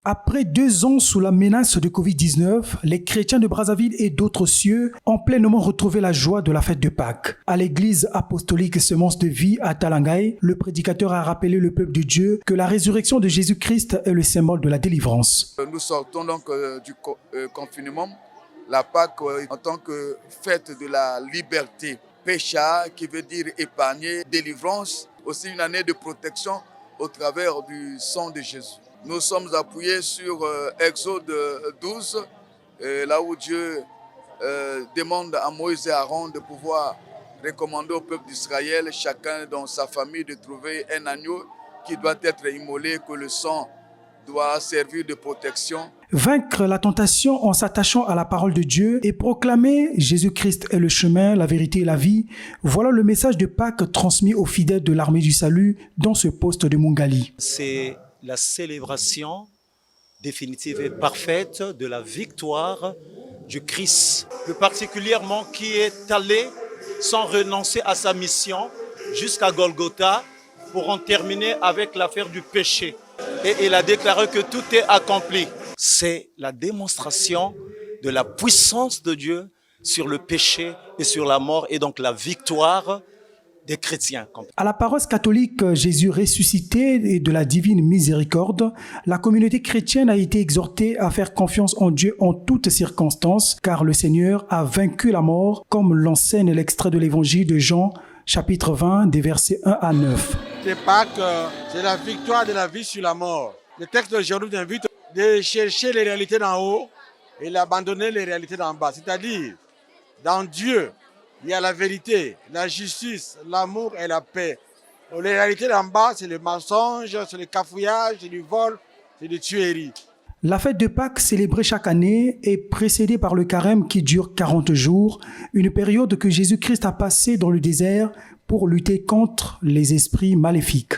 Après 2 ans sous la menace de Covid-19, les chrétiens de Brazzaville et d'autres cieux ont pleinement retrouvé la joie de la fête de Pâques. À l'église apostolique Semence de Vie à Talangaï, le prédicateur a rappelé le peuple de Dieu que la résurrection de Jésus-Christ est le symbole de la délivrance. Nous sortons donc du confinement, la Pâques en tant que fête de la liberté. Pécha qui veut dire épargner, délivrance, aussi une année de protection au travers du sang de Jésus. Nous sommes appuyés sur Exode 12, là où Dieu demande à Moïse et Aaron de pouvoir recommander au peuple d'Israël, chacun dans sa famille, de trouver un agneau qui doit être immolé, que le sang doit servir de protection. Vaincre la tentation en s'attachant à la parole de Dieu et proclamer Jésus-Christ est le chemin, la vérité et la vie. Voilà le message de Pâques transmis aux fidèles de l'armée du salut dans ce poste de Mungali. C'est la célébration définitive et parfaite de la victoire du Christ, plus particulièrement qui est allé sans renoncer à sa mission jusqu'à Golgotha pour en terminer avec l'affaire du péché. Et il a déclaré que tout est accompli. C'est la démonstration de la puissance de Dieu sur le péché et sur la mort, et donc la victoire des chrétiens. À la paroisse catholique Jésus ressuscité et de la divine miséricorde, la communauté chrétienne a été exhortée à faire confiance en Dieu en toutes circonstances, car le Seigneur a vaincu la mort, comme l'enseigne l'extrait de l'évangile de Jean, chapitre 20, des versets 1 à 9. C'est Pâques, c'est la victoire de la vie sur la mort. Le texte d'aujourd'hui nous invite de chercher les réalités d'en haut et d'abandonner les réalités d'en bas. C'est-à-dire, dans Dieu, il y a la vérité, la justice, l'amour et la paix. Les réalités d'en bas, c'est le mensonge, c'est le cafouillage, c'est du vol, c'est des tueries. La fête de Pâques, célébrée chaque année, est précédée par le carême qui dure 40 jours, une période que Jésus-Christ a passée dans le désert pour lutter contre les esprits maléfiques.